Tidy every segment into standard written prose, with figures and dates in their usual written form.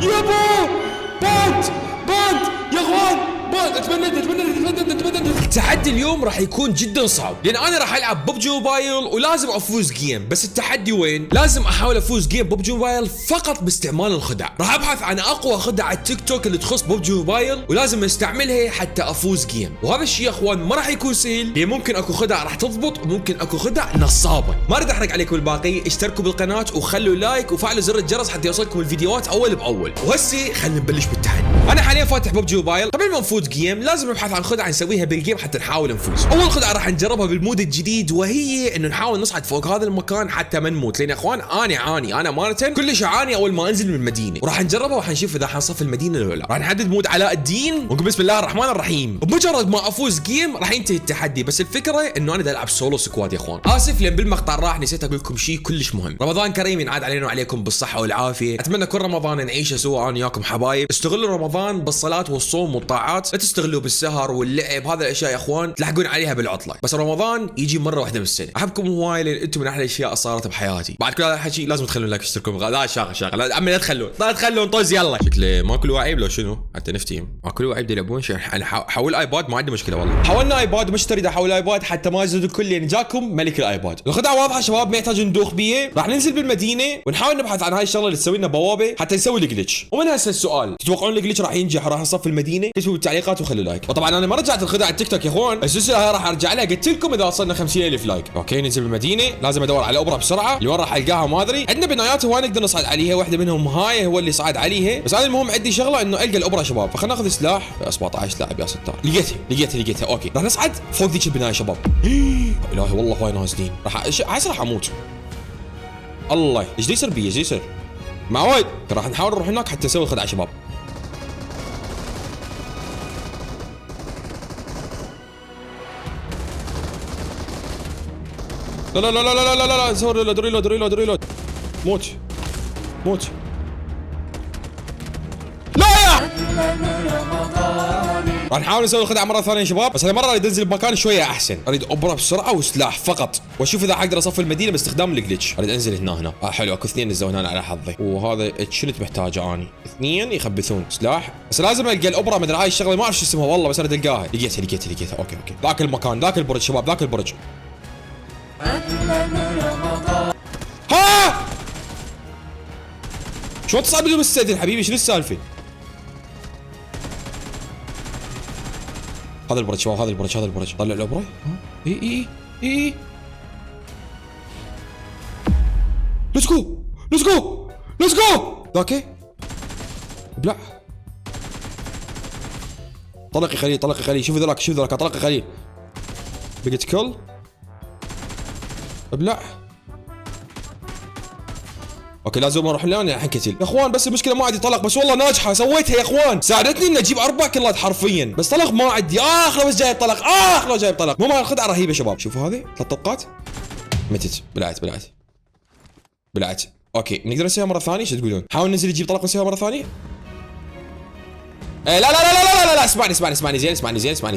يابا بوت يا اخوان بوت. اتمنى التحدي اليوم راح يكون جدا صعب، لان انا راح العب ببجي موبايل ولازم افوز جيم. بس التحدي وين؟ لازم احاول افوز جيم ببجي موبايل فقط باستعمال الخدع. راح ابحث عن اقوى خدع على التيك توك اللي تخص ببجي موبايل ولازم استعملها حتى افوز جيم. وهذا الشيء يا اخوان ما راح يكون سهل، لان ممكن اكو خدع راح تضبط وممكن اكو خدع نصابه. ما اريد احرق عليكم الباقي، اشتركوا بالقناه وخلوا لايك وفعلوا زر الجرس حتى يوصلكم الفيديوهات اول باول. وهسي خلينا نبلش بالتحدي. انا حاليا فاتح ببجي موبايل. قبل ما نفوت جيم لازم نبحث عن خدعه نسويها بالجيم حتى نحاول نفوز. اول خدعه راح نجربها بالمود الجديد، وهي انه نحاول نصعد فوق هذا المكان حتى ما نموت. لان يا اخوان انا امانه كلش اعاني اول ما انزل من المدينه، وراح نجربها وحنشوف اذا حنصف المدينه ولا لا. راح نحدد مود علاء الدين ونقول بسم الله الرحمن الرحيم. بمجرد ما افوز جيم راح ينتهي التحدي. بس الفكره انه انا بدي العب سولو سكواد يا اخوان. اسف لان بالمقطع راح نسيت اقول لكم شيء كلش مهم. رمضان كريم ينعاد علينا وعليكم بالصحه والعافيه. اتمنى كل رمضان نعيشه سوا انا وياكم حبايب. استغلوا رمضان بالصلاه والصوم والطاعات، لا تستغلوه بالسهر واللعب. هذا الاشياء يا اخوان تلحقون عليها بالعطله. بس رمضان يجي مره واحده بالسنه. احبكم هواي لان انتم من احلى الاشياء صارت بحياتي. بعد كل هذا الحكي لازم تخلون لايك وتشتركوا. لا شاغل لا عمي لا تخلون طز. يلا شكله ماكل وعيب لو شنو حتى نفتهم. ماكل وعيب يلعبون شيء. انا حول ايباد ما عندي مشكله والله. حولنا ايباد مشتري دا حول ايباد حتى ما يزيد الكل لان جاكم ملك الايباد. الخدعه واضحه شباب، ما يحتاج ندوخ بيه. راح ننزل بالمدينه ونحاول نبحث عن هاي الشغله اللي تسوي لنا بوابه حتى نسوي الجلتش. ومن هسه السؤال، تتوقعون الجلتش راح ينجح وراح نصف المدينه؟ اكتبوا بالتعليقات وخلوا لايك. وطبعا انا ما رجعت الخدعه التيك توك يا اخوان، السلسله هاي راح ارجع لها. قلت لكم اذا وصلنا 50,000 لايك. اوكي ننزل بالمدينه، لازم ادور على اوبرا بسرعه. اللي وين راح القاها ما ادري. عندنا بنايات هواي نقدر نصعد عليها، واحده منهم هاي هو اللي صعد عليها. بس انا المهم عندي شغله انه القى الاوبرا شباب. فخلنا ناخذ سلاح 17 لاعب يا ستار. لقيتها. اوكي راح نصعد فوق ذيك البنايه شباب. الهي والله هواي نازلين. راح اموت. الله ايش يصير بي ايش يصير مع وايد. راح نحاول نروح هناك حتى نسوي الخدعه شباب. لا سوري ريلود موت لا يا راح نحاول نسوي الخدعه مره ثانيه يا شباب. بس هالمره اريد انزل بمكان شويه احسن. اريد اوبرا بسرعه وسلاح فقط، واشوف اذا اقدر اصف المدينه باستخدام الجلتش. اريد انزل هنا حلو اكو اثنين نزلوا هنا على حظي. وهذا شنو محتاجه اني؟ اثنين يخبثون سلاح. بس لازم القى الاوبرا. مدري هاي الشغله ما اعرف شو اسمها والله، بس اريد القاها. لقيتها. اوكي ذاك المكان ذاك البرج شباب ذاك البرج. ها شو تصعد بدون السدن حبيبي؟ شنو السالفه؟ هذا البرج شباب هذا البرج. طلع الاوبرا. اي ليتس جو اوكي ابلع. طلقي خليل شوف ذولاك طلقي خليل. بقيت كل ابلع. اوكي لازم اروح لهون الحين كتل يا اخوان. بس المشكله ما عندي طلق. بس والله ناجحه سويتها يا اخوان. ساعدتني اني اجيب 4 كلات حرفيا. بس طلق ما عندي. لو بس جايب طلق. مو الخدعه رهيبه شباب. شوفوا هذه 3 طلقات متت. بلعت. اوكي نقدر نسويها مره ثانيه. شو تقولون؟ حاول ننزل نجيب طلق ونسويها مره ثانيه. لا اسمعني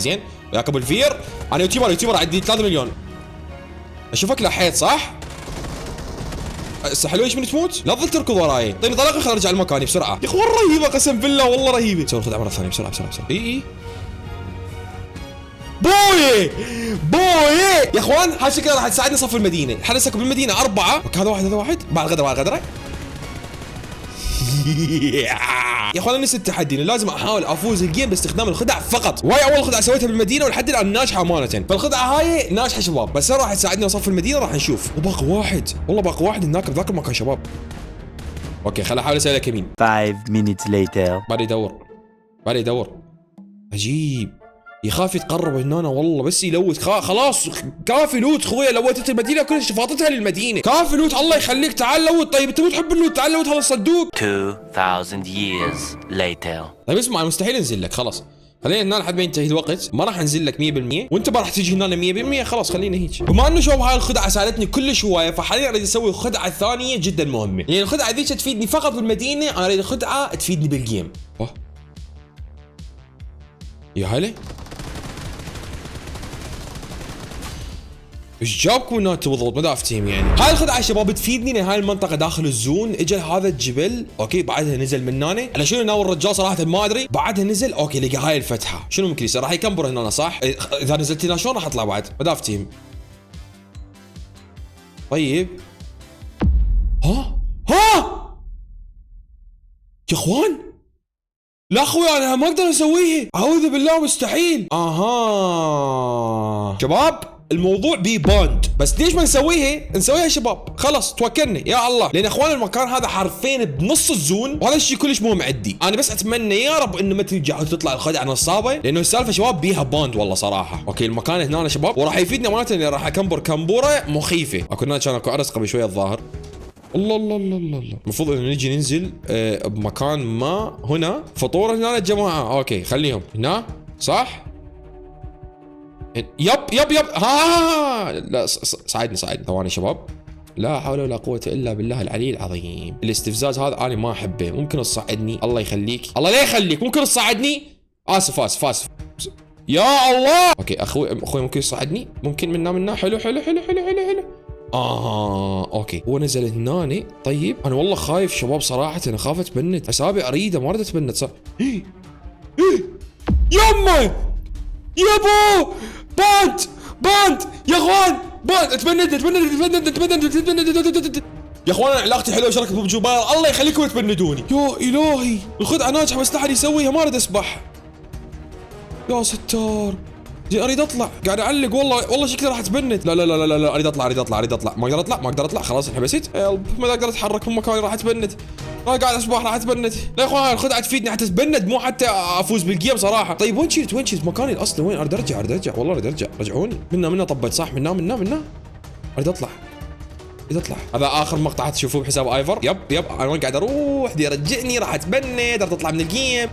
زين وياك ابو الفير. انا يوتيوبر عندي 3 مليون. اشوفك لحيت صح؟ حلويش من تموت؟ لا تظل تركض وراي. اعطيني طلقه خل ارجع لمكاني بسرعه. يا اخوان رهيبه قسم بالله والله رهيبه. سوي الخدعه مره ثانيه بسرعه. اي بوي يا اخوان. هاي شكلها راح تساعدني صف المدينه. حرسك بالمدينه 4. اوكي هذا واحد بعد الغدره. يا اخوان نسيت التحدي. لازم احاول افوز الجيم باستخدام الخدع فقط. وهي اول خدعه سويتها بالمدينه ولحد الان ناجحه امانه. فالخدعه هاي ناجحه شباب. بس راح تساعدني اصف المدينه راح نشوف. وباقي واحد هناك بذاك المكان شباب. اوكي خل احاول اسوي لك يمين. 5 minutes later. بعد يدور عجيب. يخاف يتقرب هنا والله. بس يلوت خلاص كافي لوت خويا. لوتت المدينه كلها شفاطتها للمدينه. كافي لوت الله يخليك. تعال لوت. طيب انت مو تحب اللوت؟ تعال لوت هذا الصندوق. 2000 years later. طيب اسمع مستحيل انزل لك خلاص. خلينا هنا لحد ما ينتهي الوقت. ما راح انزل لك 100% وانت ما راح تجي هنا 100%. خلاص خلينا هيك. بما انه شباب هاي الخدعه ساعدتني كل شويه، فحاليا اريد اسوي خدعه ثانيه جدا مهمه. يعني الخدعه ذيك تفيدني فقط بالمدينه. انا اريد خدعه تفيدني بالجيم. يا هلا ايش جابكم انتم بالضبط؟ ما دافتهم يعني. هاي الخدعه شباب تفيدني لان هاي المنطقه داخل الزون، اجى هذا الجبل اوكي بعدها نزل من هنا. على شنو ناوي الرجال صراحه ما ادري. بعدها نزل اوكي لقى هاي الفتحه. شنو ممكن يصير؟ راح يكمبر هنا صح؟ اذا نزلت هنا شلون راح اطلع بعد؟ ما دافتهم. طيب ها يا اخوان، لا اخوي انا ما اقدر اسويها، اعوذ بالله مستحيل. اها شباب الموضوع بي باند، بس ليش ما نسويها؟ نسويها شباب، خلاص توكلنا يا الله، لان اخوان المكان هذا حرفيا بنص الزون، وهذا الشيء كلش مو معدي. انا بس اتمنى يا رب انه ما ترجع وتطلع الخدعه نصابه، لانه السالفه شباب بيها باند والله صراحه. اوكي المكان هنا شباب، وراح يفيدنا معناته اني راح اكمبر كمبوره مخيفه. كان اكو عرس قبل شويه الظاهر. الله الله الله الله الله. المفروض انه نجي ننزل بمكان ما هنا. فطور هنا يا جماعه. اوكي خليهم هنا صح. يب ها لا ساعدني ثواني شباب. لا حول ولا قوة الا بالله العلي العظيم. الاستفزاز هذا انا ما احبه. ممكن تصعدني الله يخليك، الله لا يخليك، ممكن تصعدني؟ اسف يا الله. اوكي اخوي ممكن يصعدني؟ ممكن منا حلو. اوكي هو نزل هنا. طيب انا والله خايف شباب صراحة، انا خاف اتبند، اسابيع اريده ما اريد اتبند صح. يمه يابو باند يا اخوان، باند اتبند يا اخوان. انا علاقتي حلوه شركة ببجي موبايل، الله يخليكم تبندوني. يا الهي الخدعة ناجحة بس لا احد يسويها، ما اريد اسبح. يا ستار زين اريد اطلع، قاعد اعلق والله شكلي راح اتبند. لا اريد اطلع ما اقدر اطلع خلاص انحبست. ما اقدر اتحرك من مكاني، راح اتبند. قاعد اسبح راح اتبند. لا يا اخوان الخدعه تفيدني حتى اتبند مو حتى افوز بالجيم صراحه. طيب وين شلت مكاني الاصلي؟ وين؟ اريد ارجع والله اريد ارجع، رجعوني. منا طبت صح. منا اريد اطلع. هذا اخر مقطع تشوفوه بحساب ايفر. يب انا وين قاعد اروح؟ بدي يرجعني، راح اتبند، راح تطلع من الجيم.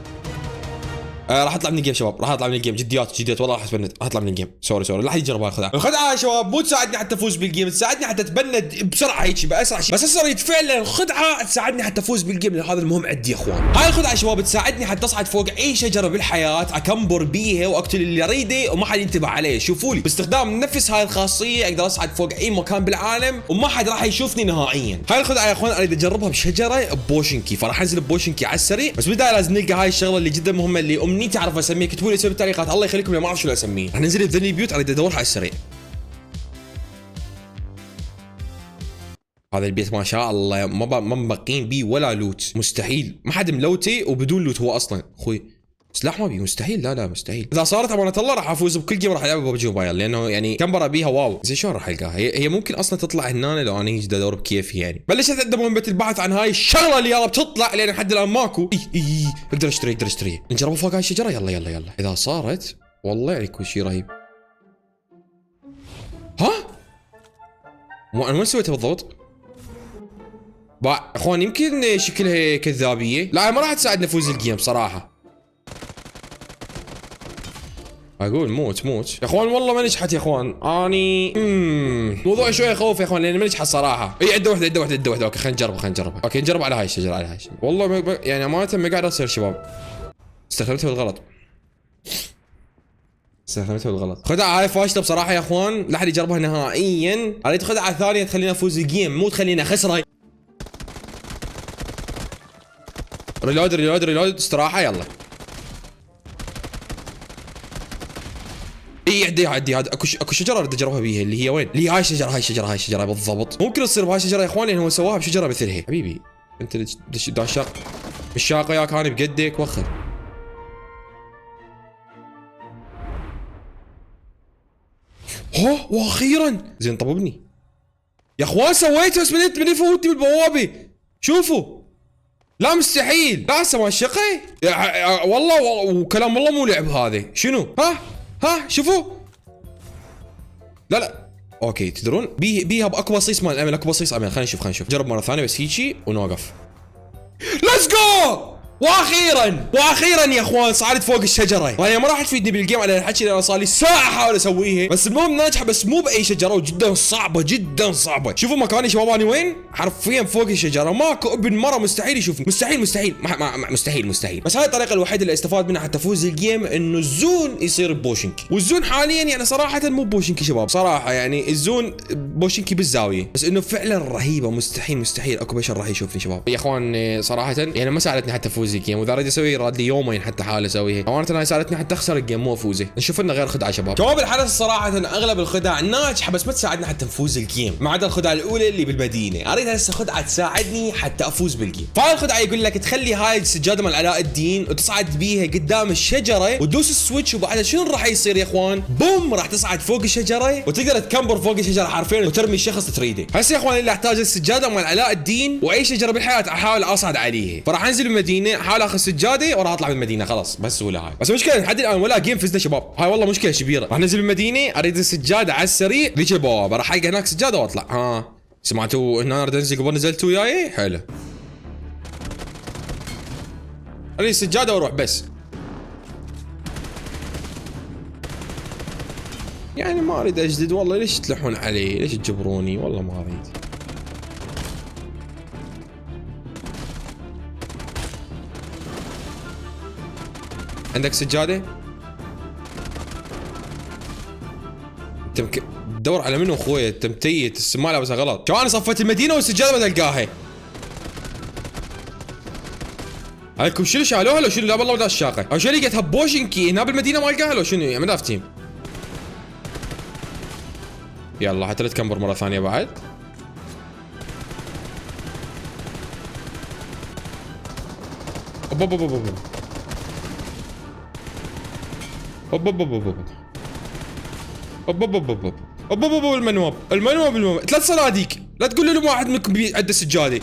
راح اطلع من الجيم شباب، راح اطلع من الجيم جديات والله راح اتبند، راح اطلع من الجيم. سوري لا حد يجرب الخدعه يا شباب. مو تساعدني حتى افوز بالجيم، تساعدني حتى اتبند بسرعه هيك باسرع شيء. بس هسه فعلا الخدعه تساعدني حتى افوز بالجيم، هذا المهم عندي يا اخوان. هاي الخدعه يا شباب تساعدني حتى اصعد فوق اي شجره بالحياه، اكمبر بيها واقتل اللي اريده وما حد ينتبه علي. شوفوا لي باستخدام نفس هاي الخاصيه اقدر اصعد فوق اي مكان بالعالم وما حد راح يشوفني نهائيا. هاي الخدعه يا اخوان اريد اجربها بشجره بوشنكي، فراح انزل بوشنكي على السريع. بس بدايه لازم نلقى هاي الشغله اللي جدا مهمه اللي امنيتي اعرف اسميها. اكتبوا لي اسم بالتعليقات الله يخليكم، ما اعرف شو اسميه. راح ننزل بذني بيوت اريد ادورها على السريع. هذا البيت ما شاء الله ما مبقين بيه ولا لوت، مستحيل ما حد ملوتي وبدون لوت. هو اصلا اخوي سلاح ما بيه، مستحيل. لا مستحيل. اذا صارت امانه الله راح افوز بكل جيم، راح العب ببجي موبايل لانه يعني كمبره بيها واو. زين شلون راح القاها؟ هي ممكن اصلا تطلع هنا لو انا اجي ادور بكيفي يعني. بلشت ابدا مهمه البحث عن هاي الشغله اللي يلا بتطلع لان لحد الان ماكو. اقدر اشتري نجربها فوق هاي الشجره. يلا اذا صارت والله يعني كل شيء رهيب. ها انا وين سويتها بالضبط؟ اخوان يمكن شكلها كذابيه. لا ما راح تساعدنا نفوز الجيم صراحه. اقول موت يا اخوان والله ما نجحت يا اخوان. اني موضوع شويه يخوف يا اخوان لان ما نجحت صراحه. اي عده واحده. اوكي خلينا نجربها. اوكي نجرب على هاي الشجره والله يعني امانه ما قاعد اصير شباب. استخدمتها بالغلط. خدعه هاي فاشله بصراحه يا اخوان، لا احد يجربها نهائيا. اريد خدعه ثانيه تخلينا نفوز الجيم مو تخلينا خسره. ريلود استراحه يلا. عدي هذا اكو شجره اريد اجربها بيها اللي هي وين؟ اللي هي هاي الشجره بالضبط. ممكن تصير بهاي الشجره يا اخوان لان هو سواها بشجره مثلها. حبيبي انت داشاق مش شاقه ياك انا بقدك وخر. واخيرا زين طببني يا اخوان. سويته بس من فوتني بالبوابه. شوفوا لا مستحيل. لا هسه ما الشقي والله وكلام والله مو لعب هذا. شنو ها شوفوا. لا اوكي تدرون بيها باكو بصيص مال امل. خلينا نشوف جرب مره ثانيه بس هيجي ونوقف. ليتس جو واخيرا يا اخوان صعدت فوق الشجره. هي ما راح تفيدني بالجيم على الحكي لان صار لي ساعه احاول اسويها، بس المهم ناجحه بس مو باي شجره وجدا صعبه جدا صعبه. شوفوا مكاني شباب اني وين؟ حرفيا فوق الشجره، ماكو ابن مره مستحيل يشوفني، مستحيل. بس هاي الطريقه الوحيده اللي استفاد منها حتى افوز الجيم، انه الزون يصير بوشنكي، والزون حاليا يعني صراحه مو بوشنكي شباب صراحه، يعني الزون بوشنكي بالزاويه، بس انه فعلا رهيبه. مستحيل اكو بشر راح يشوفني شباب يا اخوان صراحه، يعني ما ساعدتني حتى افوز الجيم، واذا اريد اسوي راد لي يومين حتى حال اسويها. امانه هاي ساعدتني حتى اخسر الجيم مو افوزه. نشوف لنا غير خدعه شباب. جواب الحدث صراحه اغلب الخدع ناجحه بس ما تساعدنا حتى نفوز الجيم، ما عدا الخدعه الاولى اللي بالمدينه. اريد هسه خدعه تساعدني حتى افوز بالجيم. فهاي الخدعه يقول لك تخلي هاي السجاده مال علاء الدين وتصعد بيها قدام الشجره وتدوس السويتش، وبعدها شنو راح يصير يا اخوان؟ بوم، راح تصعد فوق الشجره وتقدر تكمبر فوق الشجره حرفيا وترمي الشخص تريده. هسه يا اخوان اللي احتاج السجاده مال علاء الدين واي شجره بالحياه احاول اصعد عليها، فراح انزل المدينه احاول اخذ سجاده وراح اطلع من المدينه خلاص. بس ولا هاي بس مشكله لحد الان ولا جيم فزنا شباب، هاي والله مشكله كبيره. راح ننزل المدينه اريد السجاده على السريع ذيك البوابه، راح القى هناك سجاده واطلع. ها سمعتوا هنا اريد انزل قبل نزلتوا وياي؟ حلو، اريد السجاده واروح بس. يعني ما اريد اجدد والله، ليش تلحون علي؟ ليش تجبروني؟ والله ما اريد. عندك سجاده؟ انت تدور على منو اخويا؟ انت متيت السماعه لابسها غلط. شو انا صفيت المدينه والسجاده ما تلقاها. عليكم شنو شالوها لو شنو؟ لا والله ما الشاقه او شنو لقيتها بوشنكي هنا بالمدينه ما القاها لو شنو؟ يعني ما دافتيم. يلا حتى لا تكمبر مره ثانيه بعد. المنوب 3 صناديق. لا تقول لهم واحد منكم عنده سجاده.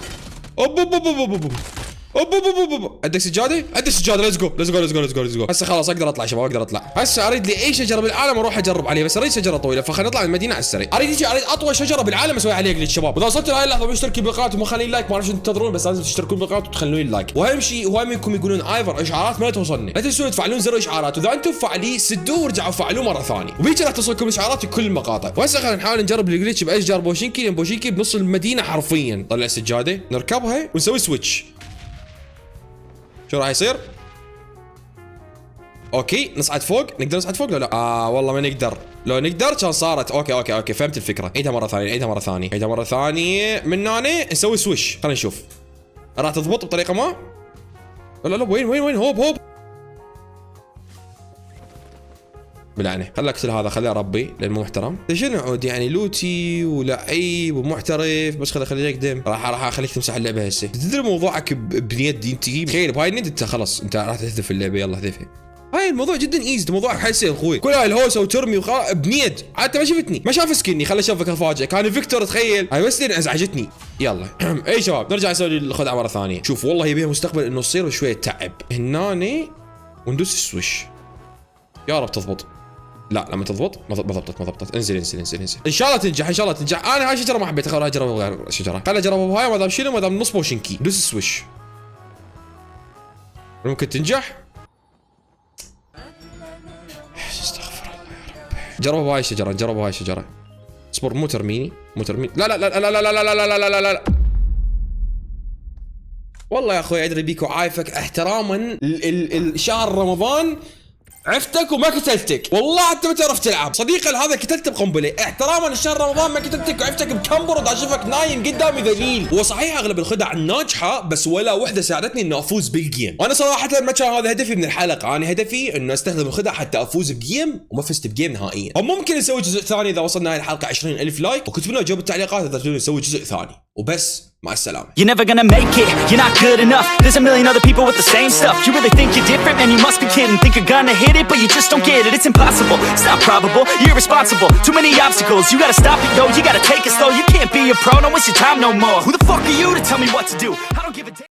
عندك سجاده؟ عندك سجاده. ليتس جو. هسه خلاص اقدر اطلع شباب، اقدر اطلع. هسه اريد لي اي شجره بالعالم اروح اجرب عليها، بس اريد شجره طويله، فخلينا نطلع من المدينه على السريع. اريد اطول شجره بالعالم اسوي عليها جليتش شباب. واذا وصلتوا لهي اللحظه اشتركوا بالقناه وما خلين لايك، ما اعرف شو تنتظرون، بس لازم تشتركون بالقناه وتخلون اللايك. واهم شيء هواي منكم يقولون ايفر اشعارات ما توصلني، لا تنسون تفعلون زر اشعارات، واذا انتم فعليه سدوه ورجعوا فعلوه مره ثانيه، وبيجي راح توصلكم اشعارات في كل المقاطع. وهسه خلينا نحاول نجرب الجليتش باشجار بوشنكي، لان بوشنكي بنص المدينه حرفيا. طلع السجاده نركبها ونسوي سويتش. شو راح يصير؟ اوكي نصعد فوق. نقدر نصعد فوق؟ لا والله ما نقدر. لو نقدر كان صارت. اوكي فهمت الفكره. عيدها مره ثانيه من هنا نسوي سويش. خلينا نشوف راح تضبط بطريقه ما. لا وين هوب بالعنه. خليك اقتل هذا، خليه اربي لانه مو محترم. شنو عود يعني لوتي ولعيب ومحترف، بس خليه يقدم. راح اخليك تمسح اللعبه هسه. تدري موضوعك بنيد انت تخيل بهاي الند انت خلاص انت راح تهدف اللعبه. يلا اهدفها. هاي الموضوع جدا ايزي، موضوع حسين اخوي. كل هاي الهوسه وترمي بنيد. حتى ما شفتني، ما شاف سكني، خلى شافك افاجئ. كان فيكتور تخيل. هاي بس لين ازعجتني. يلا اي شباب نرجع نسوي الخدعه مره ثانيه. شوف والله يبيها مستقبل انه تصير شويه تعب هناني وندوس السويش. يا رب تضبط. لا ما تضبط. ما ضبطت. انزل ان شاء الله تنجح. انا هاي الشجره ما حبيت اخذها، اجرب غير شجره. خليني اجرب بهاي، ما دام شنو ما دام نص بوشنكي. دوس السويش ممكن تنجح. استغفر الله يا رب. جربوا هاي الشجره. اصبر مو ترميني. لا والله يا اخوي ادري بيك وعايفك احتراما لشهر رمضان. عفتك وما قتلتك، والله انت ما تعرف تلعب. صديقي هذا قتلته بقنبله، احتراما لشهر رمضان ما قتلتك وعفتك بكمبر ودا اشوفك نايم قدامي ذليل. وصحيح اغلب الخدع الناجحه بس ولا وحده ساعدتني انه افوز بالجيم. وانا صراحه ما كان هذا هدفي من الحلقه، انا هدفي انه استخدم الخدع حتى افوز بجيم وما فزت بجيم نهائيا. وممكن نسوي جزء ثاني اذا وصلنا هاي الحلقه 20000 لايك، وكتبوا لنا جواب بالتعليقات اذا تريدون نسوي جزء ثاني. وبس مع السلامة. You're never gonna make it, you're not good enough. There's a million other people with the same stuff. You really think you're different? Man, you must be kidding. Think you're gonna hit it, but you just don't get it. It's impossible, it's not probable, you're irresponsible. Too many obstacles, you gotta stop it, yo. You gotta take it slow, you can't be a pro, don't waste your time no more. Who the fuck are you to tell me what to do? I don't give a damn.